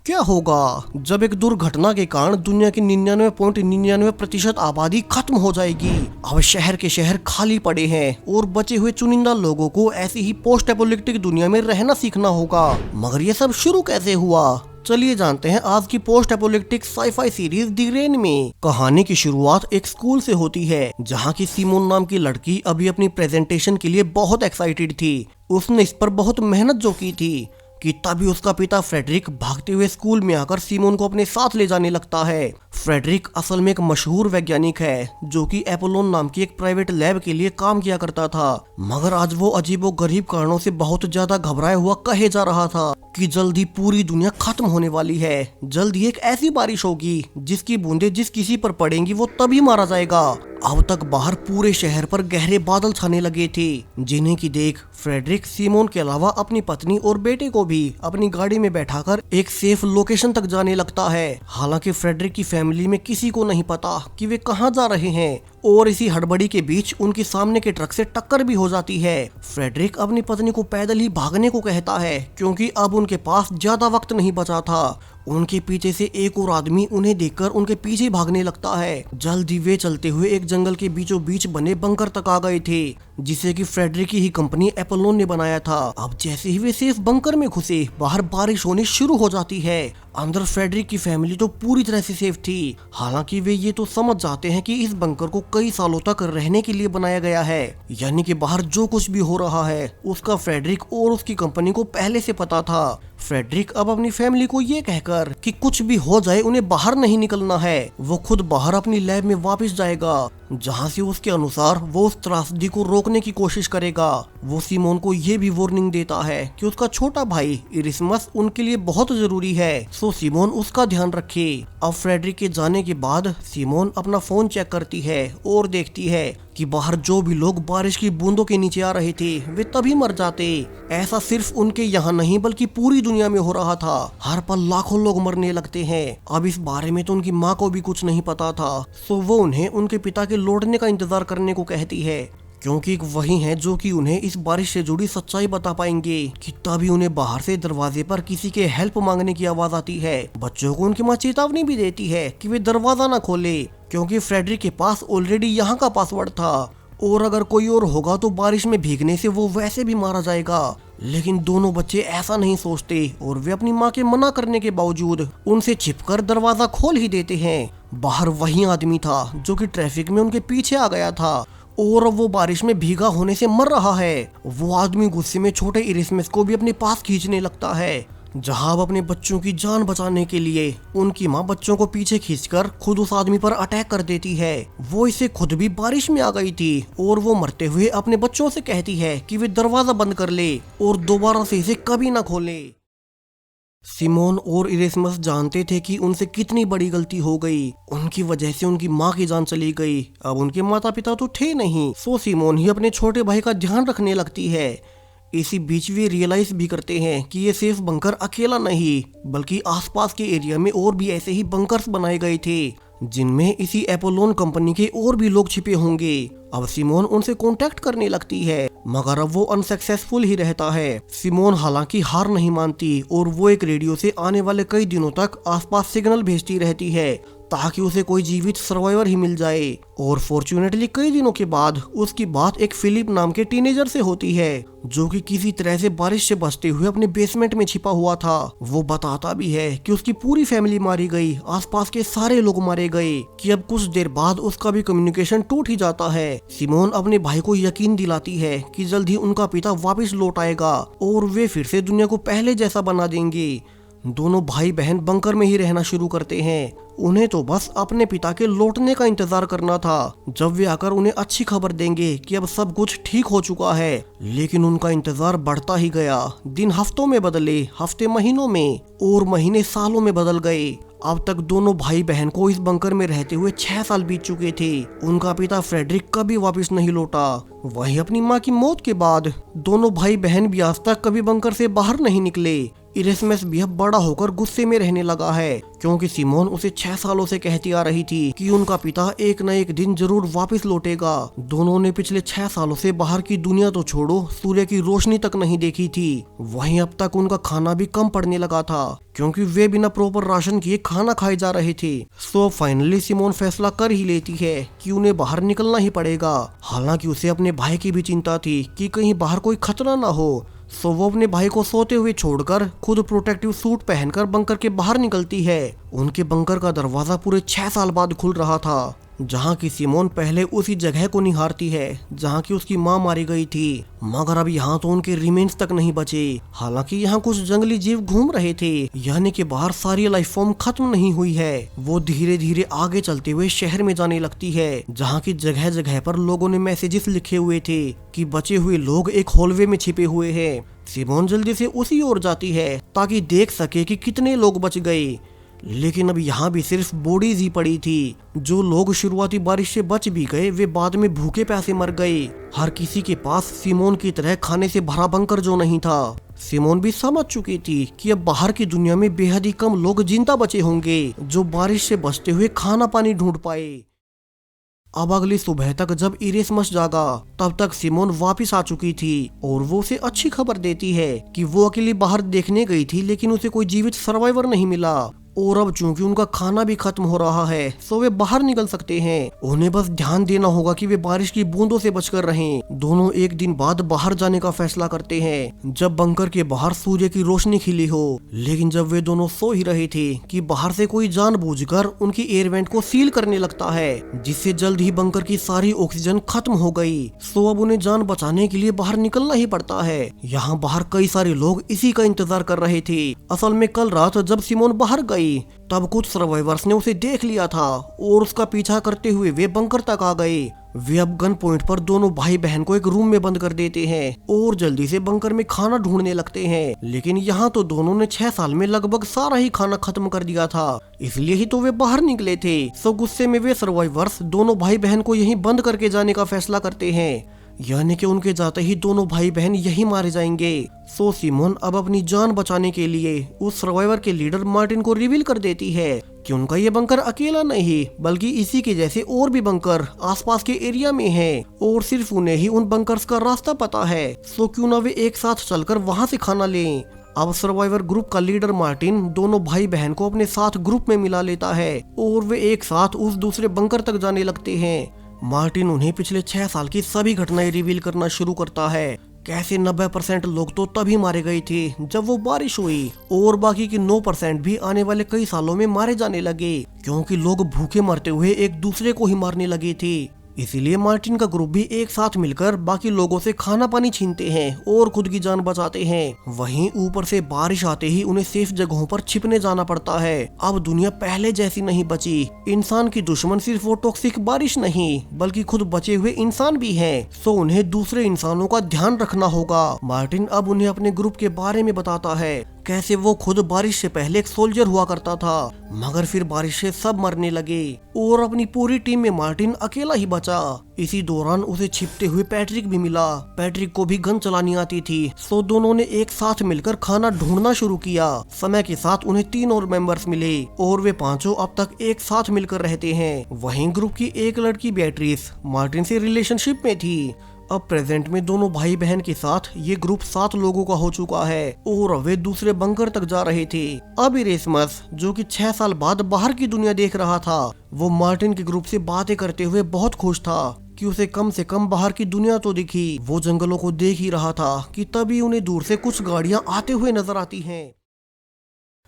क्या होगा जब एक दुर्घटना के कारण दुनिया की 99.99% आबादी खत्म हो जाएगी। अब शहर के शहर खाली पड़े हैं और बचे हुए चुनिंदा लोगों को ऐसी ही पोस्ट एपोलिप्टिक दुनिया में रहना सीखना होगा। मगर ये सब शुरू कैसे हुआ, चलिए जानते हैं आज की post apocalyptic scifi series the rain में। कहानी की शुरुआत एक स्कूल से होती है जहाँ की सिमोन नाम की लड़की अभी अपनी प्रेजेंटेशन के लिए बहुत एक्साइटेड थी। उसने इस पर बहुत मेहनत जो की थी कि तभी उसका पिता फ्रेडरिक भागते हुए स्कूल में आकर सिमोन को अपने साथ ले जाने लगता है। फ्रेडरिक असल में एक मशहूर वैज्ञानिक है जो कि एपोलोन नाम की एक प्राइवेट लैब के लिए काम किया करता था। मगर आज वो अजीबो गरीब कारणों से बहुत ज्यादा घबराया हुआ कहे जा रहा था कि जल्द ही पूरी दुनिया खत्म होने वाली है। जल्द ही एक ऐसी बारिश होगी जिसकी बूंदें जिस किसी पर पड़ेंगी वो तभी मारा जाएगा। अब तक बाहर पूरे शहर पर गहरे बादल छाने लगे थे, जिन्हें की देख फ्रेडरिक सिमोन के अलावा अपनी पत्नी और बेटे को भी अपनी गाड़ी में बैठाकर एक सेफ लोकेशन तक जाने लगता है। हालांकि फ्रेडरिक की फैमिली में किसी को नहीं पता कि वे कहां जा रहे हैं और इसी हड़बड़ी के बीच उनके सामने के ट्रक से टक्कर भी हो जाती है। फ्रेडरिक अपनी पत्नी को पैदल ही भागने को कहता है क्योंकि अब उनके पास ज्यादा वक्त नहीं बचा था। उनके पीछे से एक और आदमी उन्हें देखकर उनके पीछे भागने लगता है। जल्द ही वे चलते हुए एक जंगल के बीचों बीच बने बंकर तक आ गए थे जिसे कि फ्रेडरिक की ही कंपनी एपोलोन ने बनाया था। अब जैसे ही वे सेफ बंकर में घुसे बाहर बारिश होनी शुरू हो जाती है। अंदर फ्रेडरिक की फैमिली तो पूरी तरह से सेफ थी। हालांकि वे ये तो समझ जाते हैं कि इस बंकर को कई सालों तक रहने के लिए बनाया गया है, यानी कि बाहर जो कुछ भी हो रहा है उसका फ्रेडरिक और उसकी कंपनी को पहले से पता था। फ्रेडरिक अब अपनी फैमिली को ये कहकर कि कुछ भी हो जाए उन्हें बाहर नहीं निकलना है, वो खुद बाहर अपनी लैब में वापस जाएगा जहाँ से उसके अनुसार वो उस त्रासदी को रोकने की कोशिश करेगा। वो सिमोन को ये भी वार्निंग देता है कि उसका छोटा भाई इरिस्मस उनके लिए बहुत जरूरी है, सो सिमोन उसका ध्यान रखे। अब फ्रेडरिक के जाने के बाद सिमोन अपना फोन चेक करती है और देखती है कि बाहर जो भी लोग बारिश की बूंदों के नीचे आ रहे थे वे तभी मर जाते। ऐसा सिर्फ उनके यहाँ नहीं बल्कि पूरी दुनिया में हो रहा था। हर पल लाखों लोग मरने लगते हैं। अब इस बारे में तो उनकी माँ को भी कुछ नहीं पता था, सो वो उन्हें उनके पिता के लौटने का इंतजार करने को कहती है क्योंकि वही हैं जो कि उन्हें इस बारिश से जुड़ी सच्चाई बता पाएंगे। कि तभी उन्हें बाहर से दरवाजे पर किसी के हेल्प मांगने की आवाज आती है। बच्चों को उनकी माँ चेतावनी भी देती है कि वे दरवाजा ना खोले क्योंकि फ्रेडरिक के पास ऑलरेडी यहाँ का पासवर्ड था और अगर कोई और होगा तो बारिश में भीगने से वो वैसे भी मारा जाएगा। लेकिन दोनों बच्चे ऐसा नहीं सोचते और वे अपनी माँ के मना करने के बावजूद उनसे छिपकर दरवाजा खोल ही देते हैं। बाहर वही आदमी था जो कि ट्रैफिक में उनके पीछे आ गया था और वो बारिश में भीगा होने से मर रहा है। वो आदमी गुस्से में छोटे इरिस्मस को भी अपने पास खींचने लगता है, जहां अब अपने बच्चों की जान बचाने के लिए उनकी माँ बच्चों को पीछे खींचकर खुद उस आदमी पर अटैक कर देती है। वो इसे खुद भी बारिश में आ गई थी और वो मरते हुए अपने बच्चों से कहती है कि वे दरवाजा बंद कर ले और दोबारा से इसे कभी ना खोले। सिमोन और इरिस्मस जानते थे कि उनसे कितनी बड़ी गलती हो गई। उनकी वजह से उनकी माँ की जान चली गई। अब उनके माता पिता तो थे नहीं, सो सिमोन ही अपने छोटे भाई का ध्यान रखने लगती है। इसी बीच वे रियलाइज भी करते हैं कि ये सेफ बंकर अकेला नहीं बल्कि आसपास के एरिया में और भी ऐसे ही बंकर्स बनाए गए थे जिनमें इसी एपोलोन कंपनी के और भी लोग छिपे होंगे। अब सिमोन उनसे कांटेक्ट करने लगती है मगर अब वो अनसक्सेसफुल ही रहता है। सिमोन हालांकि हार नहीं मानती और वो एक रेडियो से आने वाले कई दिनों तक आसपास सिग्नल भेजती रहती है ताकि उसे कोई जीवित सर्वाइवर ही मिल जाए। और फॉर्चुनेटली कई दिनों के बाद उसकी बात एक फिलिप नाम के टीनेजर से होती है जो कि किसी तरह से बारिश से बचते हुए अपने बेसमेंट में छिपा हुआ था। वो बताता भी है कि उसकी पूरी फैमिली मारी गई, आसपास के सारे लोग मारे गए, कि अब कुछ देर बाद उसका भी कम्युनिकेशन टूट ही जाता है। सिमोन अपने भाई को यकीन दिलाती है कि जल्द ही उनका पिता वापस लौट आएगा और वे फिर से दुनिया को पहले जैसा बना देंगे। दोनों भाई बहन बंकर में ही रहना शुरू करते हैं। उन्हें तो बस अपने पिता के लौटने का इंतजार करना था जब वे आकर उन्हें अच्छी खबर देंगे कि अब सब कुछ ठीक हो चुका है। लेकिन उनका इंतजार बढ़ता ही गया। दिन हफ्तों में बदले, हफ्ते महीनों में और महीने सालों में बदल गए। अब तक दोनों भाई बहन को इस बंकर में रहते हुए 6 साल बीत चुके थे। उनका पिता फ्रेडरिक कभी वापस नहीं लौटा। वहीं अपनी माँ की मौत के बाद दोनों भाई बहन भी आज तक कभी बंकर से बाहर नहीं निकले इरेस्मस भी अब बड़ा होकर गुस्से में रहने लगा है, क्योंकि सिमोन उसे 6 सालों से कहती आ रही थी कि उनका पिता एक न एक दिन जरूर वापस लौटेगा। दोनों ने पिछले 6 सालों से बाहर की दुनिया तो छोड़ो, सूर्य की रोशनी तक नहीं देखी थी। वहीं अब तक उनका खाना भी कम पड़ने लगा था, क्योंकि वे बिना प्रॉपर राशन किए खाना खाए जा रहे थे। सो फाइनली सिमोन फैसला कर ही लेती है कि उन्हें बाहर निकलना ही पड़ेगा। हालांकि उसे अपने भाई की भी चिंता थी कि कहीं बाहर कोई खतरा ना हो। सो वो अपने भाई को सोते हुए छोड़कर खुद प्रोटेक्टिव सूट पहनकर बंकर के बाहर निकलती है। उनके बंकर का दरवाजा पूरे 6 साल बाद खुल रहा था, जहाँ की सिमोन पहले उसी जगह को निहारती है जहाँ की उसकी माँ मारी गई थी। मगर अब यहाँ तो उनके रिमेन्स तक नहीं बचे। हालांकि यहाँ कुछ जंगली जीव घूम रहे थे, यानी कि बाहर सारी लाइफ फॉर्म खत्म नहीं हुई है। वो धीरे धीरे आगे चलते हुए शहर में जाने लगती है, जहाँ की जगह जगह पर लोगों ने मैसेजेस लिखे हुए थे कि बचे हुए लोग एक हॉलवे में छिपे हुए हैं। सिमोन जल्दी से उसी ओर जाती है ताकि देख सके कि कितने लोग बच गए, लेकिन अब यहाँ भी सिर्फ बॉडीज ही पड़ी थी। जो लोग शुरुआती बारिश से बच भी गए वे बाद में भूखे प्यासे मर गए। हर किसी के पास सिमोन की तरह खाने से भरा बंकर जो नहीं था। सिमोन भी समझ चुकी थी कि अब बाहर की दुनिया में बेहद ही कम लोग जिंदा बचे होंगे जो बारिश से बचते हुए खाना पानी ढूंढ पाए। अब अगली सुबह तक जब इरेस्मस जागा, तब तक सिमोन वापस आ चुकी थी और वो उसे अच्छी खबर देती है कि वो अकेली बाहर देखने गई थी, लेकिन उसे कोई जीवित सर्वाइवर नहीं मिला। और अब चूंकि उनका खाना भी खत्म हो रहा है, तो वे बाहर निकल सकते हैं। उन्हें बस ध्यान देना होगा कि वे बारिश की बूंदों से बचकर रहें। दोनों एक दिन बाद बाहर जाने का फैसला करते हैं, जब बंकर के बाहर सूर्य की रोशनी खिली हो। लेकिन जब वे दोनों सो ही रहे थे कि बाहर से कोई जानबूझकर उनकी एयर वेंट को सील करने लगता है, जिससे जल्द ही बंकर की सारी ऑक्सीजन खत्म हो गई। सो अब उन्हें जान बचाने के लिए बाहर निकलना ही पड़ता है। यहाँ बाहर कई सारे लोग इसी का इंतजार कर रहे थे। असल में कल रात जब सिमोन बाहर गई, तब कुछ सर्वाइवर्स ने उसे देख लिया था और उसका पीछा करते हुए वे बंकर तक आ गए। वे अब गन पॉइंट पर दोनों भाई बहन को एक रूम में बंद कर देते हैं और जल्दी से बंकर में खाना ढूंढने लगते हैं। लेकिन यहाँ तो दोनों ने 6 साल में लगभग सारा ही खाना खत्म कर दिया था, इसलिए ही तो वे बाहर निकले थे। सो गुस्से में वे सर्वाइवर्स दोनों भाई बहन को यहीं बंद करके जाने का फैसला करते हैं, यानी कि उनके जाते ही दोनों भाई बहन यही मारे जाएंगे। सो सिमोन अब अपनी जान बचाने के लिए उस सर्वाइवर के लीडर मार्टिन को रिवील कर देती है कि उनका ये बंकर अकेला नहीं, बल्कि इसी के जैसे और भी बंकर आसपास के एरिया में हैं और सिर्फ उन्हें ही उन बंकर्स का रास्ता पता है। सो क्यों ना वे एक साथ चलकर वहाँ से खाना लें। अब सर्वाइवर ग्रुप का लीडर मार्टिन दोनों भाई बहन को अपने साथ ग्रुप में मिला लेता है और वे एक साथ उस दूसरे बंकर तक जाने लगते हैं। मार्टिन उन्हें पिछले 6 साल की सभी घटनाएं रिवील करना शुरू करता है। कैसे 90% लोग तो तभी मारे गए थे जब वो बारिश हुई, और बाकी के 9% भी आने वाले कई सालों में मारे जाने लगे, क्योंकि लोग भूखे मरते हुए एक दूसरे को ही मारने लगे थे। इसीलिए मार्टिन का ग्रुप भी एक साथ मिलकर बाकी लोगों से खाना पानी छीनते हैं और खुद की जान बचाते हैं। वहीं ऊपर से बारिश आते ही उन्हें सेफ जगहों पर छिपने जाना पड़ता है। अब दुनिया पहले जैसी नहीं बची। इंसान की दुश्मन सिर्फ वो टॉक्सिक बारिश नहीं, बल्कि खुद बचे हुए इंसान भी हैं। सो उन्हें दूसरे इंसानों का ध्यान रखना होगा। मार्टिन अब उन्हें अपने ग्रुप के बारे में बताता है, कैसे वो खुद बारिश से पहले एक सोल्जर हुआ करता था, मगर फिर बारिश से सब मरने लगे और अपनी पूरी टीम में मार्टिन अकेला ही बचा। इसी दौरान उसे छिपते हुए पैट्रिक भी मिला। पैट्रिक को भी गन चलानी आती थी, सो दोनों ने एक साथ मिलकर खाना ढूंढना शुरू किया। समय के साथ उन्हें 3 और मेंबर्स मिले और वे पांचों अब तक एक साथ मिलकर रहते हैं। वहीं ग्रुप की एक लड़की बेट्रिस मार्टिन से रिलेशनशिप में थी। अब प्रेजेंट में दोनों भाई बहन के साथ ये ग्रुप 7 लोगों का हो चुका है और वे दूसरे बंकर तक जा रहे थे। अब इरेस्मस, जो कि 6 साल बाद बाहर की दुनिया देख रहा था, वो मार्टिन के ग्रुप से बातें करते हुए बहुत खुश था कि उसे कम से कम बाहर की दुनिया तो दिखी। वो जंगलों को देख ही रहा था कि तभी उन्हें दूर से कुछ गाड़ियां आते हुए नजर आती हैं।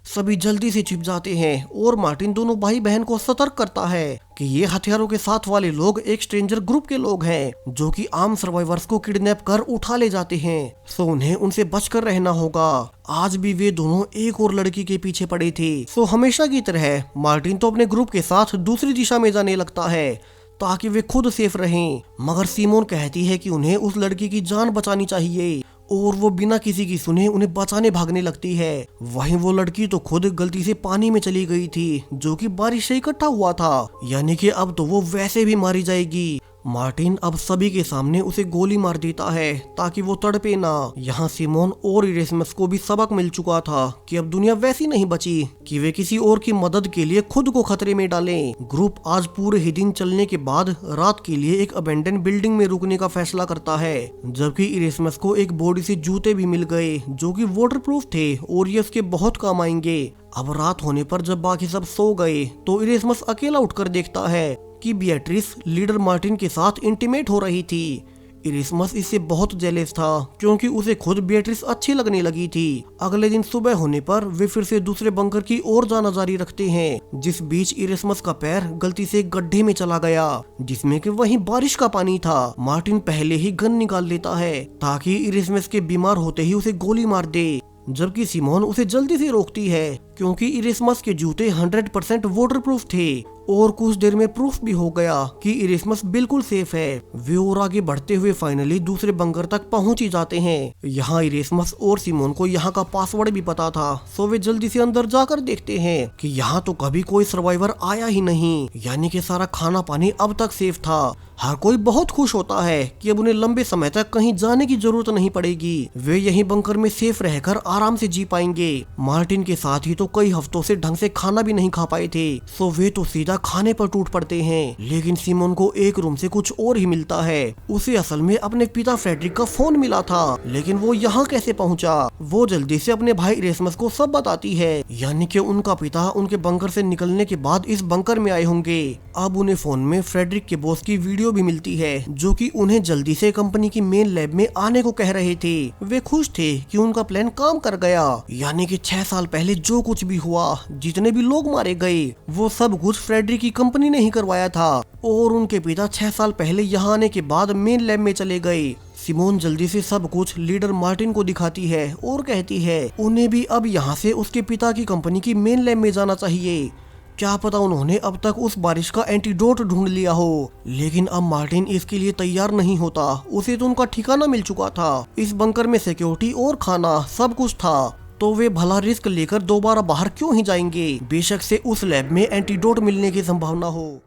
सभी जल्दी से छिप जाते हैं और मार्टिन दोनों भाई बहन को सतर्क करता है कि ये हथियारों के साथ वाले लोग एक स्ट्रेंजर ग्रुप के लोग हैं, जो कि आम सर्वाइवर्स को किडनैप कर उठा ले जाते हैं। सो उन्हें उनसे बचकर रहना होगा। आज भी वे दोनों एक और लड़की के पीछे पड़े थे। सो हमेशा की तरह मार्टिन तो अपने ग्रुप के साथ दूसरी दिशा में जाने लगता है ताकि वे खुद सेफ रहें, मगर सिमोन कहती है कि उन्हें उस लड़की की जान बचानी चाहिए और वो बिना किसी की सुने उन्हें बचाने भागने लगती है। वहीं वो लड़की तो खुद गलती से पानी में चली गई थी, जो कि बारिश से इकट्ठा हुआ था, यानी कि अब तो वो वैसे भी मारी जाएगी। मार्टिन अब सभी के सामने उसे गोली मार देता है ताकि वो तड़पे ना। यहाँ सिमोन और इरेस्मस को भी सबक मिल चुका था कि अब दुनिया वैसी नहीं बची कि वे किसी और की मदद के लिए खुद को खतरे में डालें। ग्रुप आज पूरे ही दिन चलने के बाद रात के लिए एक अबेंडन बिल्डिंग में रुकने का फैसला करता है, जबकि इरेस्मस को एक बॉडी से जूते भी मिल गए जो कि वाटरप्रूफ थे और ये उसके बहुत काम आएंगे। अब रात होने पर जब बाकी सब सो गए तो इरेस्मस अकेला उठकर देखता है कि बिएट्रिस लीडर मार्टिन के साथ इंटीमेट हो रही थी। इरेस्मस इससे बहुत जेलस था क्योंकि उसे खुद बिएट्रिस अच्छी लगने लगी थी। अगले दिन सुबह होने पर वे फिर से दूसरे बंकर की ओर जाना जारी रखते हैं, जिस बीच इरेस्मस का पैर गलती से एक गड्ढे में चला गया जिसमें कि वहीं बारिश का पानी था। मार्टिन पहले ही गन निकाल लेता है ताकि इरेस्मस के बीमार होते ही उसे गोली मार दे, जबकि सिमोन उसे जल्दी से रोकती है क्योंकि इरेस्मस के जूते 100% वाटरप्रूफ थे और कुछ देर में प्रूफ भी हो गया कि इरेस्मस बिल्कुल सेफ है। वे और आगे बढ़ते हुए फाइनली दूसरे बंकर तक पहुंच ही जाते हैं। यहाँ इरेस्मस और सिमोन को यहाँ का पासवर्ड भी पता था, सो वे जल्दी से अंदर जाकर देखते हैं कि यहाँ तो कभी कोई सर्वाइवर आया ही नहीं, यानी कि सारा खाना पानी अब तक सेफ था। हर कोई बहुत खुश होता है कि अब उन्हें लंबे समय तक कहीं जाने की जरूरत नहीं पड़ेगी, वे यहीं बंकर में सेफ रहकर आराम से जी पाएंगे। मार्टिन के साथ ही तो कई हफ्तों से ढंग से खाना भी नहीं खा पाए थे, सो वे तो सीधा खाने पर टूट पड़ते हैं। लेकिन सिमोन को एक रूम से कुछ और ही मिलता है। उसे असल में अपने पिता फ्रेडरिक का फोन मिला था, लेकिन वो यहाँ कैसे पहुँचा? वो जल्दी से अपने भाई इरेस्मस को सब बताती है, यानी कि उनका पिता उनके बंकर से निकलने के बाद इस बंकर में आए होंगे। अब उन्हें फोन में फ्रेडरिक के बॉस की वीडियो भी मिलती है जो कि उन्हें जल्दी से कंपनी की मेन लैब में आने को कह रहे थे। वे खुश थे कि उनका प्लान काम कर गया, यानी कि 6 साल पहले जो कुछ भी हुआ, जितने भी लोग मारे गए, वो सब कुछ फ्रेडरिक की कंपनी ने ही करवाया था और उनके पिता 6 साल पहले यहाँ आने के बाद मेन लैब में चले गए। सिमोन जल्दी से सब कुछ लीडर मार्टिन को दिखाती है और कहती है उन्हें भी अब यहाँ से उसके पिता की कंपनी की मेन लैब में जाना चाहिए। क्या पता उन्होंने अब तक उस बारिश का एंटीडोट ढूंढ लिया हो, लेकिन अब मार्टिन इसके लिए तैयार नहीं होता। उसे तो उनका ठिकाना मिल चुका था, इस बंकर में सिक्योरिटी और खाना सब कुछ था, तो वे भला रिस्क लेकर दोबारा बाहर क्यों ही जाएंगे, बेशक से उस लैब में एंटीडोट मिलने की संभावना हो।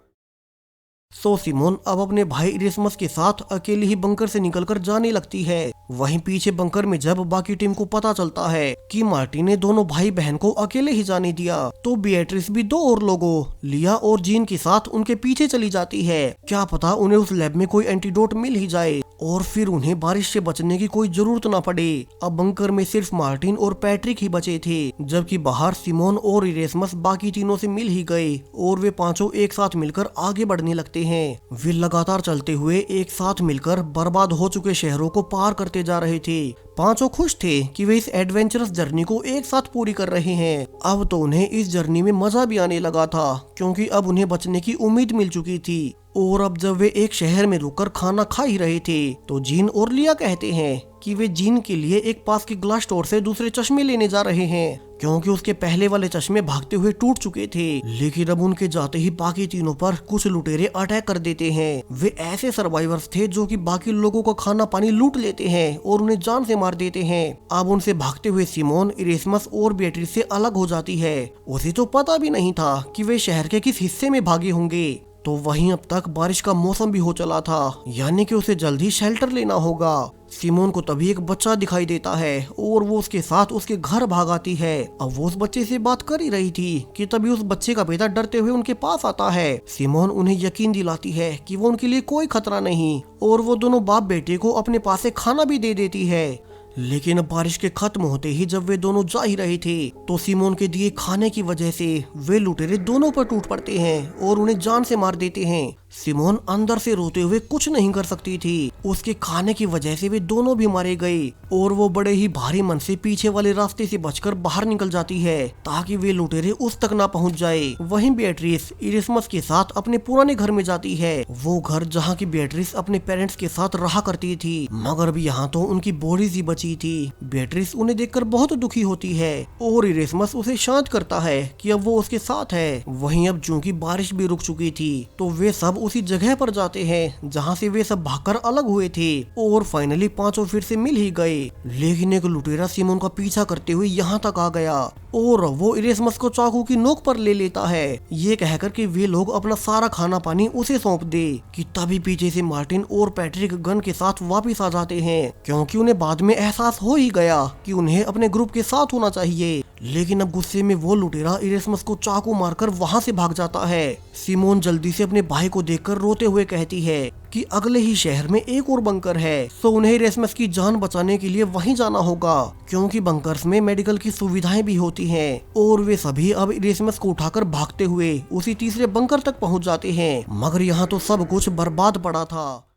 सो सिमोन अब अपने भाई इरेस्मस के साथ अकेली ही बंकर से निकलकर जाने लगती है। वहीं पीछे बंकर में जब बाकी टीम को पता चलता है कि मार्टिन ने दोनों भाई बहन को अकेले ही जाने दिया, तो बिएट्रिस भी 2 और लोगों लिया और जीन के साथ उनके पीछे चली जाती है। क्या पता उन्हें उस लैब में कोई एंटीडोट मिल ही जाए और फिर उन्हें बारिश से बचने की कोई जरूरत ना पड़े। अब बंकर में सिर्फ मार्टिन और पैट्रिक ही बचे थे, जबकि बाहर सिमोन और इरेस्मस बाकी तीनों से मिल ही गए और वे पांचों एक साथ मिलकर आगे बढ़ने लगते हैं। वे लगातार चलते हुए एक साथ मिलकर बर्बाद हो चुके शहरों को पार करते जा रहे थे। पांचों खुश थे कि वे इस एडवेंचरस जर्नी को एक साथ पूरी कर रहे हैं। अब तो उन्हें इस जर्नी में मजा भी आने लगा था क्योंकि अब उन्हें बचने की उम्मीद मिल चुकी थी। और अब जब वे एक शहर में रुककर खाना खा ही रहे थे तो जीन और लिया कहते हैं कि वे जीन के लिए एक पास के ग्लास स्टोर से दूसरे चश्मे लेने जा रहे हैं क्योंकि उसके पहले वाले चश्मे भागते हुए टूट चुके थे। लेकिन अब उनके जाते ही बाकी तीनों पर कुछ लुटेरे अटैक कर देते हैं। वे ऐसे सर्वाइवर्स थे जो कि बाकी लोगों का खाना पानी लूट लेते हैं और उन्हें जान से मार देते हैं। अब उनसे भागते हुए सिमोन इरेस्मस और बिएट्रिस से अलग हो जाती है। उसे तो पता भी नहीं था कि वे शहर के किस हिस्से में भागे होंगे। तो वहीं अब तक बारिश का मौसम भी हो चला था, यानी कि उसे जल्द ही शेल्टर लेना होगा। सिमोन को तभी एक बच्चा दिखाई देता है और वो उसके साथ उसके घर भाग आती है। अब वो उस बच्चे से बात कर ही रही थी कि तभी उस बच्चे का पिता डरते हुए उनके पास आता है। सिमोन उन्हें यकीन दिलाती है कि वो उनके लिए कोई खतरा नहीं और वो दोनों बाप बेटे को अपने पास से खाना भी दे देती है। लेकिन अब बारिश के खत्म होते ही जब वे दोनों जा ही रहे थे तो सिमोन के दिए खाने की वजह से वे लुटेरे दोनों पर टूट पड़ते हैं और उन्हें जान से मार देते हैं। सिमोन अंदर से रोते हुए कुछ नहीं कर सकती थी। उसके खाने की वजह से वे दोनों भी मारे गए और वो बड़े ही भारी मन से पीछे वाले रास्ते से बचकर बाहर निकल जाती है ताकि वे लुटेरे उस तक ना पहुंच जाए। वहीं बिएट्रिस इरेस्मस के साथ अपने पुराने घर में जाती है, वो घर जहाँ की बिएट्रिस अपने पेरेंट्स के साथ रहा करती थी, मगर भी यहाँ तो उनकी बॉडीज ही बची थी। बिएट्रिस उन्हें देखकर बहुत दुखी होती है और इरेस्मस उसे शांत करता है कि अब वो उसके साथ है। वहीं अब चूंकि बारिश भी रुक चुकी थी तो वे सब उसी जगह पर जाते हैं जहाँ से वे सब भागकर अलग हुए थे और फाइनली पांचों फिर से मिल ही गए। लेकिन एक लुटेरा सिमोन का पीछा करते हुए यहाँ तक आ गया और वो इरेस्मस को चाकू की नोक पर ले लेता है, ये कहकर कि वे लोग अपना सारा खाना पानी उसे सौंप दे। कि तभी पीछे से मार्टिन और पैट्रिक गन के साथ वापस आ जाते हैं, क्योंकि उन्हें बाद में एहसास हो ही गया कि उन्हें अपने ग्रुप के साथ होना चाहिए। लेकिन अब गुस्से में वो लुटेरा इरेस्मस को चाकू मारकर वहाँ से भाग जाता है। सिमोन जल्दी से अपने भाई को देखकर रोते हुए कहती है कि अगले ही शहर में एक और बंकर है, तो उन्हें इरेस्मस की जान बचाने के लिए वहीं जाना होगा, क्योंकि बंकर्स में मेडिकल की सुविधाएं भी होती हैं। और वे सभी अब इरेस्मस को उठाकर भागते हुए उसी तीसरे बंकर तक पहुंच जाते हैं, मगर यहाँ तो सब कुछ बर्बाद पड़ा था।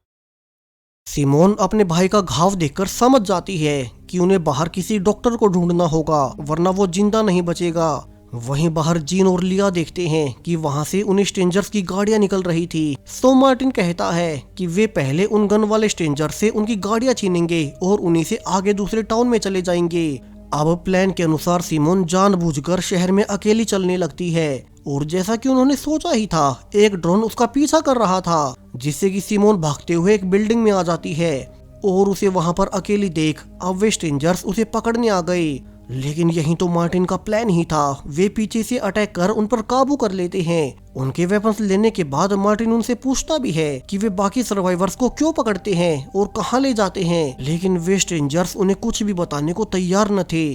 सिमोन अपने भाई का घाव देखकर समझ जाती है कि उन्हें बाहर किसी डॉक्टर को ढूंढना होगा, वरना वो जिंदा नहीं बचेगा। वहीं बाहर जीन और लिया देखते हैं कि वहां से उन स्ट्रेंजर्स की गाड़ियां निकल रही थी। सो मार्टिन कहता है कि वे पहले उन गन वाले स्ट्रेंजर से उनकी गाड़ियां छीनेंगे और उन्हीं से आगे दूसरे टाउन में चले जाएंगे। अब प्लान के अनुसार सिमोन जानबूझकर शहर में अकेली चलने लगती है और जैसा कि उन्होंने सोचा ही था, एक ड्रोन उसका पीछा कर रहा था, जिससे कि सिमोन भागते हुए एक बिल्डिंग में आ जाती है और उसे वहां पर अकेली देख अब वे स्ट्रेंजर्स उसे पकड़ने आ गए। लेकिन यही तो मार्टिन का प्लान ही था। वे पीछे से अटैक कर उन पर काबू कर लेते हैं। उनके वेपन्स लेने के बाद मार्टिन उनसे पूछता भी है कि वे बाकी सर्वाइवर्स को क्यों पकड़ते हैं और कहां ले जाते हैं, लेकिन वे स्ट्रेंजर्स उन्हें कुछ भी बताने को तैयार न थे।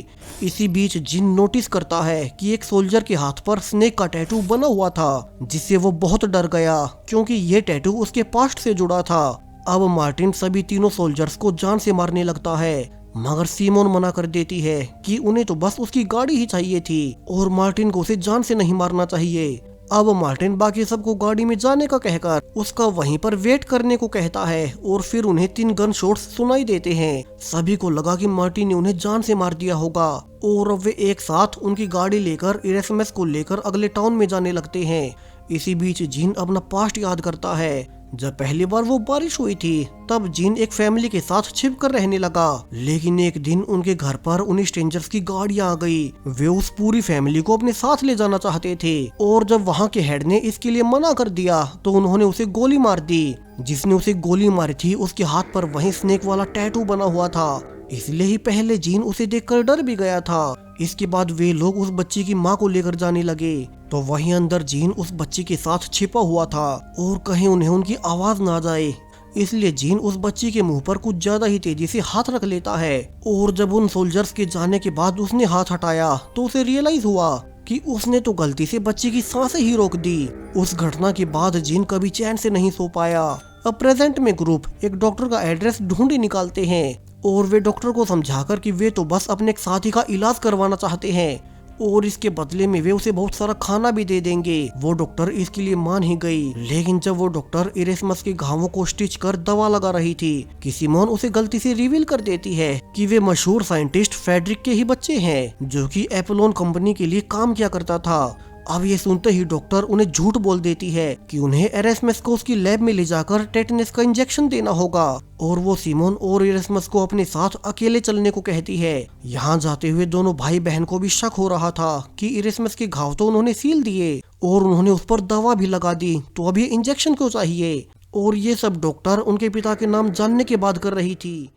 इसी बीच जिन नोटिस करता है कि एक सोल्जर के हाथ पर स्नेक का टैटू बना हुआ था, जिससे वो बहुत डर गया, क्योंकि ये टैटू उसके पास्ट से जुड़ा था। अब मार्टिन सभी तीनों सोल्जर्स को जान से मारने लगता है, मगर सिमोन मना कर देती है कि उन्हें तो बस उसकी गाड़ी ही चाहिए थी और मार्टिन को उसे जान से नहीं मारना चाहिए। अब मार्टिन बाकी सबको गाड़ी में जाने का कहकर उसका वहीं पर वेट करने को कहता है और फिर उन्हें 3 गन शॉट्स सुनाई देते हैं। सभी को लगा कि मार्टिन ने उन्हें जान से मार दिया होगा और अब वे एक साथ उनकी गाड़ी लेकर इरेस्मस को लेकर अगले टाउन में जाने लगते हैं। इसी बीच जीन अपना पास्ट याद करता है। जब पहली बार वो बारिश हुई थी, तब जीन एक फैमिली के साथ छिप कर रहने लगा, लेकिन एक दिन उनके घर पर उन स्ट्रेंजर्स की गाड़ियां आ गई। वे उस पूरी फैमिली को अपने साथ ले जाना चाहते थे और जब वहां के हेड ने इसके लिए मना कर दिया तो उन्होंने उसे गोली मार दी। जिसने उसे गोली मारी थी उसके हाथ पर वही स्नेक वाला टैटू बना हुआ था, इसलिए ही पहले जीन उसे देखकर डर भी गया था। इसके बाद वे लोग उस बच्ची की माँ को लेकर जाने लगे, तो वहीं अंदर जीन उस बच्ची के साथ छिपा हुआ था और कहीं उन्हें उनकी आवाज ना जाए, इसलिए जीन उस बच्ची के मुंह पर कुछ ज्यादा ही तेजी से हाथ रख लेता है। और जब उन सोल्जर्स के जाने के बाद उसने हाथ हटाया तो उसे रियलाइज हुआ कि उसने तो गलती से बच्ची की सांसें ही रोक दी। उस घटना के बाद जीन कभी चैन से नहीं सो पाया। अब प्रेजेंट में ग्रुप एक डॉक्टर का एड्रेस ढूंढ निकालते हैं और वे डॉक्टर को समझाकर कि वे तो बस अपने एक साथी का इलाज करवाना चाहते हैं और इसके बदले में वे उसे बहुत सारा खाना भी दे देंगे। वो डॉक्टर इसके लिए मान ही गई, लेकिन जब वो डॉक्टर इरेस्मस के घावों को स्टिच कर दवा लगा रही थी कि सिमोन उसे गलती से रिवील कर देती है कि वे मशहूर साइंटिस्ट फेडरिक के ही बच्चे हैं, जो कि एपोलोन कंपनी के लिए काम किया करता था। अब ये सुनते ही डॉक्टर उन्हें झूठ बोल देती है कि उन्हें इरेस्मस को उसकी लैब में ले जाकर टेटनस का इंजेक्शन देना होगा और वो सिमोन और इरेस्मस को अपने साथ अकेले चलने को कहती है। यहाँ जाते हुए दोनों भाई बहन को भी शक हो रहा था कि इरेस्मस के घाव तो उन्होंने सील दिए और उन्होंने उस पर दवा भी लगा दी, तो अब ये इंजेक्शन क्यों चाहिए। और ये सब डॉक्टर उनके पिता के नाम जानने के बाद कर रही थी।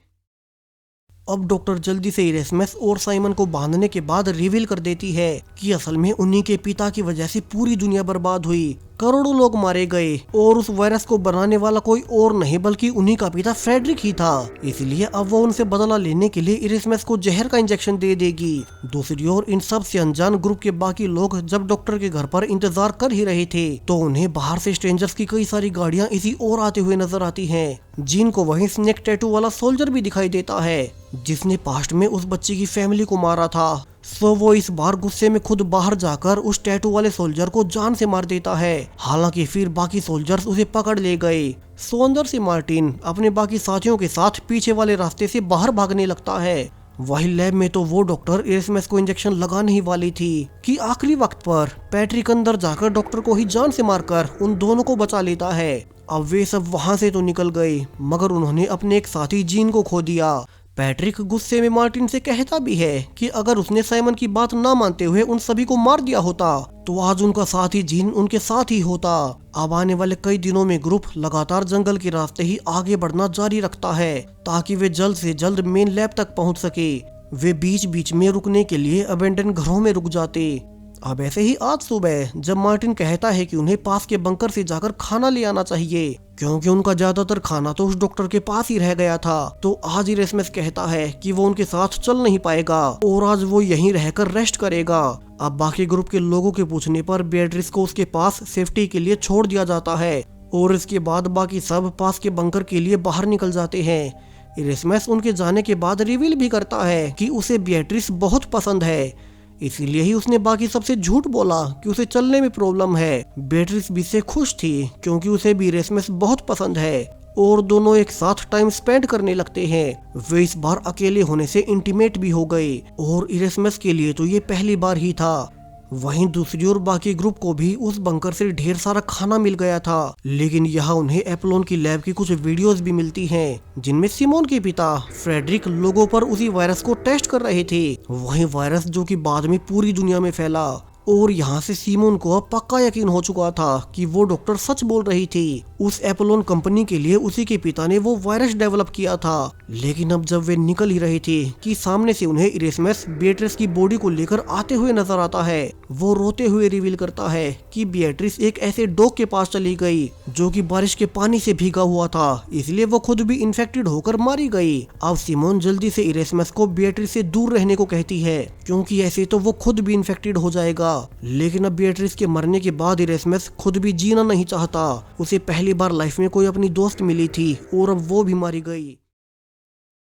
अब डॉक्टर जल्दी से इरेस्मस और साइमन को बांधने के बाद रिवील कर देती है कि असल में उन्हीं के पिता की वजह से पूरी दुनिया बर्बाद हुई, करोड़ों लोग मारे गए और उस वायरस को बनाने वाला कोई और नहीं बल्कि उन्हीं का पिता फ्रेडरिक ही था। इसलिए अब वो उनसे बदला लेने के लिए इरेस्मस को जहर का इंजेक्शन दे देगी। दूसरी ओर इन सब से अनजान ग्रुप के बाकी लोग जब डॉक्टर के घर पर इंतजार कर ही रहे थे तो उन्हें बाहर से स्ट्रेंजर्स की कई सारी गाड़ियां इसी ओर आते हुए नजर आती हैं। जीन को वहीं स्नेक टैटू वाला सोल्जर भी दिखाई देता है जिसने पास्ट में उस बच्ची की फैमिली को मारा था। सो वो इस बार गुस्से में खुद बाहर जाकर उस टैटू वाले सोल्जर को जान से मार देता है। हालांकि फिर बाकी सोल्जर्स उसे पकड़ ले गए। सो अंदर से मार्टिन अपने बाकी साथियों के साथ पीछे वाले रास्ते से बाहर भागने लगता है। वही लैब में तो वो डॉक्टर इरेस्मस को इंजेक्शन लगाने ही वाली थी कि आखिरी वक्त पर पैट्रिक अंदर जाकर डॉक्टर को ही जान से मारकर उन दोनों को बचा लेता है। अब वे सब वहां से तो निकल गए, मगर उन्होंने अपने एक साथी जीन को खो दिया। पैट्रिक गुस्से में मार्टिन से कहता भी है कि अगर उसने साइमन की बात ना मानते हुए उन सभी को मार दिया होता तो आज उनका साथी जीन उनके साथ ही होता। अब आने वाले कई दिनों में ग्रुप लगातार जंगल के रास्ते ही आगे बढ़ना जारी रखता है ताकि वे जल्द से जल्द मेन लैब तक पहुंच सके। वे बीच बीच में रुकने के लिए अबेंडन घरों में रुक जाते। अब ऐसे ही आज सुबह जब मार्टिन कहता है कि उन्हें पास के बंकर से जाकर खाना ले आना चाहिए क्योंकि उनका ज्यादातर खाना तो उस डॉक्टर के पास ही रह गया था, तो आज इरेस्मस कहता है कि वो उनके साथ चल नहीं पाएगा और आज वो यहीं रहकर रेस्ट करेगा। अब बाकी ग्रुप के लोगों के पूछने पर बेatrice को उसके पास सेफ्टी के लिए छोड़ दिया जाता है और इसके बाद बाकी सब पास के बंकर के लिए बाहर निकल जाते हैं। इरेस्मस उनके जाने के बाद रिवील भी करता है कि उसे बेatrice बहुत पसंद है, इसीलिए ही उसने बाकी सबसे झूठ बोला कि उसे चलने में प्रॉब्लम है। बेatrice भी से खुश थी क्योंकि उसे भी इरेस्मस बहुत पसंद है और दोनों एक साथ टाइम स्पेंड करने लगते हैं। वे इस बार अकेले होने से इंटीमेट भी हो गए और इरेस्मस के लिए तो ये पहली बार ही था। वहीं दूसरी ओर बाकी ग्रुप को भी उस बंकर से ढेर सारा खाना मिल गया था, लेकिन यहाँ उन्हें एप्लोन की लैब की कुछ वीडियोस भी मिलती हैं जिनमें सिमोन के पिता फ्रेडरिक लोगों पर उसी वायरस को टेस्ट कर रहे थे, वही वायरस जो कि बाद में पूरी दुनिया में फैला। और यहाँ से सिमोन को अब पक्का यकीन हो चुका था कि वो डॉक्टर सच बोल रही थी। उस एपोलोन कंपनी के लिए उसी के पिता ने वो वायरस डेवलप किया था। लेकिन अब जब वे निकल ही रहे थे कि सामने से उन्हें इरेस्मस बेatrice की बॉडी को लेकर आते हुए नजर आता है। वो रोते हुए रिवील करता है कि बेatrice एक ऐसे डॉग के पास चली गई जो कि बारिश के पानी से भीगा हुआ था, इसलिए वो खुद भी इन्फेक्टेड होकर मारी गई। अब सिमोन जल्दी से इरेस्मस को बेatrice से दूर रहने को कहती है क्योंकि ऐसे तो वो खुद भी इन्फेक्टेड हो जाएगा। लेकिन अब बेatrice के मरने के बाद इरेस्मस खुद भी जीना नहीं चाहता। उसे पहली बार लाइफ में कोई अपनी दोस्त मिली थी और अब वो भी मारी गई।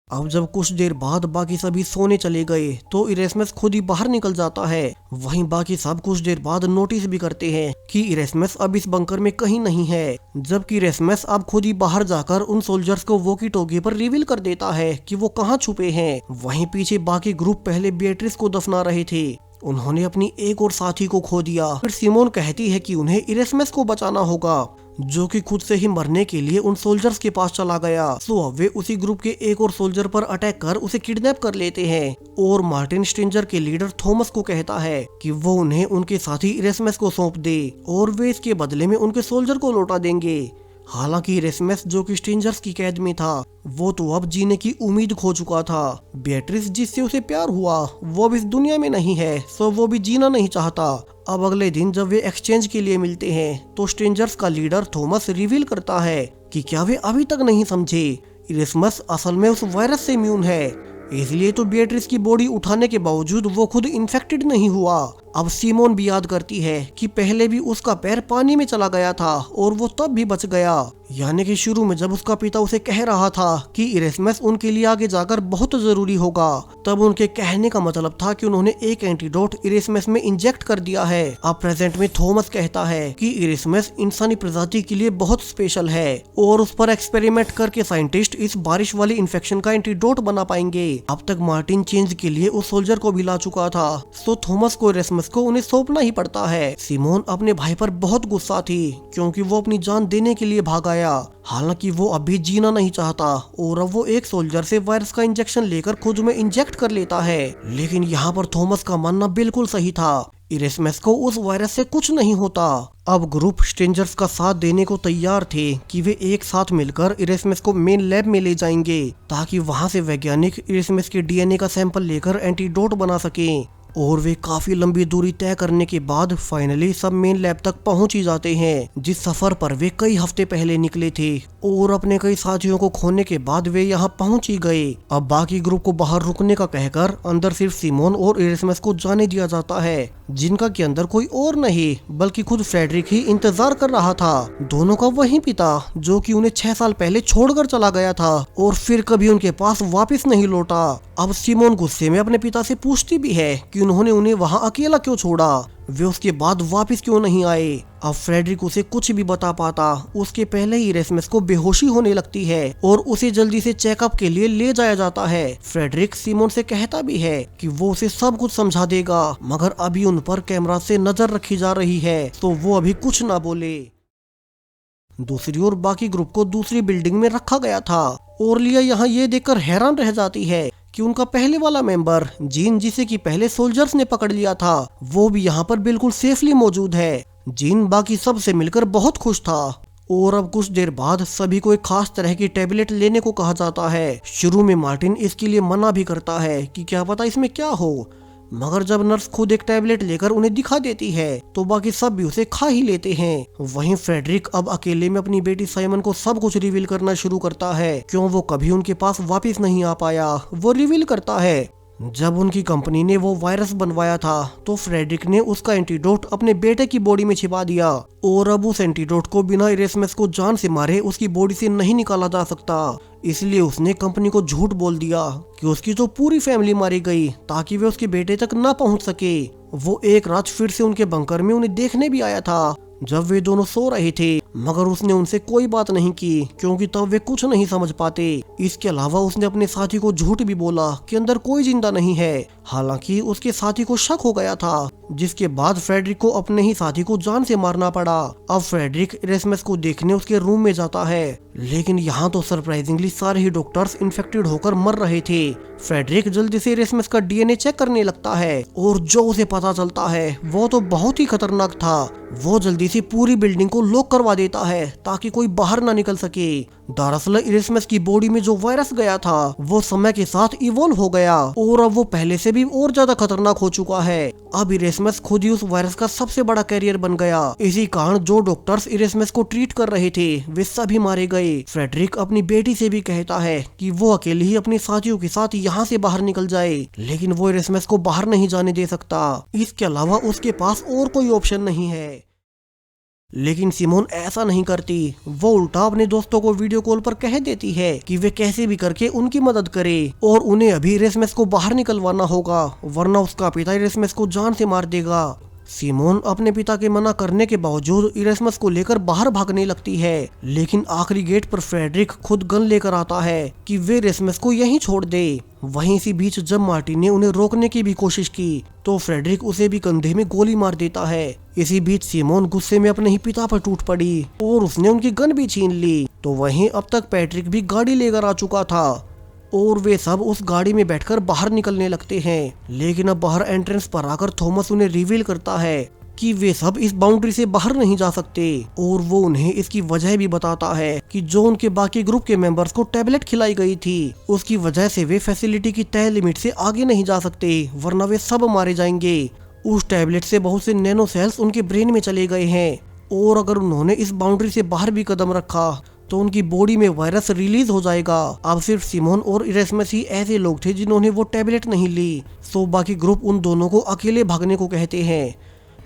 अब जब कुछ देर बाद बाकी सभी सोने चले गए तो इरेस्मस खुद ही बाहर निकल जाता है। वहीं बाकी सब कुछ देर बाद नोटिस भी करते हैं कि इरेस्मस अब इस बंकर में कहीं नहीं है, जबकि इरेस्मस अब खुद ही बाहर जाकर उन सोल्जर्स को वॉकी टॉकी पर रिवील कर देता है कि वो कहाँ छुपे हैं। वहीं पीछे बाकी ग्रुप पहले बेatrice को दफना रहे थे, उन्होंने अपनी एक और साथी को खो दिया। फिर सिमोन कहती है कि उन्हें इरेस्मस को बचाना होगा जो कि खुद से ही मरने के लिए उन सोल्जर्स के पास चला गया। सो अब वे उसी ग्रुप के एक और सोल्जर पर अटैक कर उसे किडनैप कर लेते हैं और मार्टिन स्ट्रेंजर के लीडर थॉमस को कहता है कि वो उन्हें उनके साथी इरेस्मस को सौंप दे और वे इसके बदले में उनके सोल्जर को लौटा देंगे। हालांकि इरेस्मस जो कि स्ट्रेंजर्स की कैद में था वो तो अब जीने की उम्मीद खो चुका था। बेatrice जिससे उसे प्यार हुआ वो अब इस दुनिया में नहीं है, सो वो भी जीना नहीं चाहता। अब अगले दिन जब वे एक्सचेंज के लिए मिलते हैं तो स्ट्रेंजर्स का लीडर थॉमस रिवील करता है कि क्या वे अभी तक नहीं समझे, इरेस्मस असल में उस वायरस से इम्यून है, इसलिए तो बेatrice की बॉडी उठाने के बावजूद वो खुद इन्फेक्टेड नहीं हुआ। अब सिमोन भी याद करती है कि पहले भी उसका पैर पानी में चला गया था और वो तब भी बच गया, यानी कि शुरू में जब उसका पिता उसे कह रहा था कि इरेस्मस उनके लिए आगे जाकर बहुत जरूरी होगा, तब उनके कहने का मतलब था कि उन्होंने एक एंटीडोट इरेस्मस में इंजेक्ट कर दिया है। अब प्रेजेंट में थॉमस कहता है कि इरेस्मस इंसानी प्रजाति के लिए बहुत स्पेशल है और उस पर एक्सपेरिमेंट करके साइंटिस्ट इस बारिश वाली इन्फेक्शन का एंटीडोट बना पाएंगे। अब तक मार्टिन चेंज के लिए उस सोल्जर को भी ला चुका था, सो थॉमस को इरेस्मस को उन्हें सौंपना ही पड़ता है। सिमोन अपने भाई पर बहुत गुस्सा थी क्योंकि वो अपनी जान देने के लिए भाग आया, हालांकि वो अभी जीना नहीं चाहता और अब वो एक सोल्जर से वायरस का इंजेक्शन लेकर खुद में इंजेक्ट कर लेता है। लेकिन यहाँ पर थॉमस का मानना बिल्कुल सही था, इरेस्मस को उस वायरस से कुछ नहीं होता। अब ग्रुप स्ट्रेंजर्स का साथ देने को तैयार थे कि वे एक साथ मिलकर इरेस्मस को मेन लैब में ले जाएंगे ताकि वहां से वैज्ञानिक इरेस्मस के डीएनए का सैंपल लेकर एंटीडोट बना सकें। और वे काफी लंबी दूरी तय करने के बाद फाइनली सब मेन लैब तक पहुंच ही जाते हैं, जिस सफर पर वे कई हफ्ते पहले निकले थे। और अपने कई साथियों को खोने के बाद वे यहाँ पहुंच ही गए। अब बाकी ग्रुप को बाहर रुकने का कहकर अंदर सिर्फ सिमोन और इरेस्मस को जाने दिया जाता है, जिनका के अंदर कोई और नहीं बल्कि खुद फ्रेडरिक ही इंतजार कर रहा था। दोनों का वही पिता जो कि उन्हें 6 साल पहले छोड़कर चला गया था और फिर कभी उनके पास वापस नहीं लौटा। अब सिमोन गुस्से में अपने पिता से पूछती भी है कि उन्होंने उन्हें वहां अकेला क्यों छोड़ा, वे उसके बाद वापस क्यों नहीं आए। अब फ्रेडरिक उसे कुछ भी बता पाता उसके पहले ही इरेस्मस को बेहोशी होने लगती है और उसे जल्दी से चेकअप के लिए ले जाया जाता है। फ्रेडरिक सिमोन से कहता भी है कि वो उसे सब कुछ समझा देगा, मगर अभी उन पर कैमरा से नजर रखी जा रही है तो वो अभी कुछ ना बोले। दूसरी ओर बाकी ग्रुप को दूसरी बिल्डिंग में रखा गया था और लिया यहाँ ये देखकर हैरान रह जाती है कि उनका पहले वाला मेंबर जीन, जिसे कि पहले सोल्जर्स ने पकड़ लिया था, वो भी यहाँ पर बिल्कुल सेफली मौजूद है। जीन बाकी सब से मिलकर बहुत खुश था। और अब कुछ देर बाद सभी को एक खास तरह की टैबलेट लेने को कहा जाता है। शुरू में मार्टिन इसके लिए मना भी करता है कि क्या पता इसमें क्या हो, मगर जब नर्स खुद एक टैबलेट लेकर उन्हें दिखा देती है तो बाकी सब भी उसे खा ही लेते हैं। वहीं फ्रेडरिक अब अकेले में अपनी बेटी साइमन को सब कुछ रिवील करना शुरू करता है, क्यों वो कभी उनके पास वापस नहीं आ पाया। वो रिवील करता है जब उनकी कंपनी ने वो वायरस बनवाया था तो फ्रेडरिक ने उसका एंटीडोट अपने बेटे की बॉडी में छिपा दिया, और अब उस एंटीडोट को बिना इरेस्मस को जान से मारे उसकी बॉडी से नहीं निकाला जा सकता। इसलिए उसने कंपनी को झूठ बोल दिया कि उसकी तो पूरी फैमिली मारी गई ताकि वे उसके बेटे तक ना पहुंच सके। वो एक रात फिर से उनके बंकर में उन्हें देखने भी आया था जब वे दोनों सो रहे थे, मगर उसने उनसे कोई बात नहीं की क्योंकि तब वे कुछ नहीं समझ पाते। इसके अलावा उसने अपने साथी को झूठ भी बोला कि अंदर कोई जिंदा नहीं है, हालांकि उसके साथी को शक हो गया था, जिसके बाद फ्रेडरिक को अपने ही साथी को जान से मारना पड़ा। अब फ्रेडरिक इरेस्मस को देखने उसके रूम में जाता है, लेकिन यहाँ तो सरप्राइजिंगली सारे ही डॉक्टर्स इन्फेक्टेड होकर मर रहे थे। फ्रेडरिक जल्दी से इरेस्मस का डीएनए चेक करने लगता है और जो उसे पता चलता है वो तो बहुत ही खतरनाक था। वो जल्दी से पूरी बिल्डिंग को लॉक करवा देता है ताकि कोई बाहर ना निकल सके। दरअसल इरेस्मस की बॉडी में जो वायरस गया था वो समय के साथ इवॉल्व हो गया और अब वो पहले से भी और ज्यादा खतरनाक हो चुका है। अब इरेस्मस खुद ही उस वायरस का सबसे बड़ा कैरियर बन गया। इसी कारण जो डॉक्टर्स इरेस्मस को ट्रीट कर रहे थे वे सभी मारे गए। फ्रेडरिक अपनी बेटी से भी कहता है कि वो अकेले ही अपने साथियों के साथ यहाँ से बाहर निकल जाए, लेकिन वो इरेस्मस को बाहर नहीं जाने दे सकता। इसके अलावा उसके पास और कोई ऑप्शन नहीं है। लेकिन सिमोन ऐसा नहीं करती। वो उल्टा अपने दोस्तों को वीडियो कॉल पर कह देती है कि वे कैसे भी करके उनकी मदद करे और उन्हें अभी इरेस्मस को बाहर निकलवाना होगा, वरना उसका पिता इरेस्मस को जान से मार देगा। सिमोन अपने पिता के मना करने के बावजूद इरेस्मस को लेकर बाहर भागने लगती है, लेकिन आखिरी गेट पर फ्रेडरिक खुद गन लेकर आता है कि वे इरेस्मस को यहीं छोड़ दे। वहीं इसी बीच जब मार्टिन ने उन्हें रोकने की भी कोशिश की तो फ्रेडरिक उसे भी कंधे में गोली मार देता है। इसी बीच सिमोन गुस्से में अपने ही पिता पर टूट पड़ी और उसने उनकी गन भी छीन ली। तो वहीं अब तक पैट्रिक भी गाड़ी लेकर आ चुका था और वे सब उस गाड़ी में बैठकर बाहर निकलने लगते हैं। लेकिन अब बाहर एंट्रेंस पर आकर थॉमस उन्हें रिवील करता है कि वे सब इस बाउंड्री से बाहर नहीं जा सकते, और वो उन्हें इसकी वजह भी बताता है कि जो उनके बाकी ग्रुप के मेंबर्स को टैबलेट खिलाई गई थी उसकी वजह से वे फैसिलिटी की तय लिमिट से आगे नहीं जा सकते, वरना वे सब मारे जाएंगे। उस टैबलेट से बहुत से नैनो सेल्स उनके ब्रेन में चले गए हैं, और अगर उन्होंने इस बाउंड्री से बाहर भी कदम रखा तो उनकी बॉडी में वायरस रिलीज हो जाएगा। अब सिर्फ सिमोन और इरेस्मस ही ऐसे लोग थे जिन्होंने वो टैबलेट नहीं ली, सो बाकी ग्रुप उन दोनों को अकेले भागने को कहते हैं।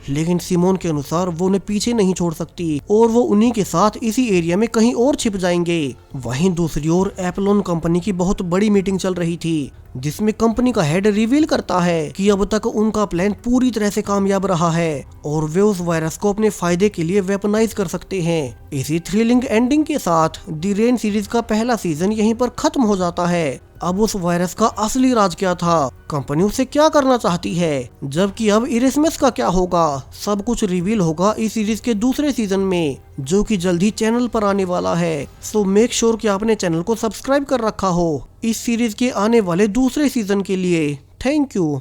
लेकिन सिमोन के अनुसार वो उन्हें पीछे नहीं छोड़ सकती और वो उन्हीं के साथ इसी एरिया में कहीं और छिप जाएंगे। वहीं दूसरी ओर एप्लोन कंपनी की बहुत बड़ी मीटिंग चल रही थी, जिसमें कंपनी का हेड रिवील करता है कि अब तक उनका प्लान पूरी तरह से कामयाब रहा है और वे उस वायरस को अपने फायदे के लिए वेपनाइज कर सकते हैं। इसी थ्रिलिंग एंडिंग के साथ द रेन सीरीज का पहला सीजन यहीं पर खत्म हो जाता है। अब उस वायरस का असली राज क्या था, कंपनी उससे क्या करना चाहती है, जबकि अब इरेस्मस का क्या होगा, सब कुछ रिवील होगा इस सीरीज के दूसरे सीजन में, जो कि जल्द ही चैनल पर आने वाला है। सो मेक श्योर कि आपने चैनल को सब्सक्राइब कर रखा हो इस सीरीज के आने वाले दूसरे सीजन के लिए। Thank you.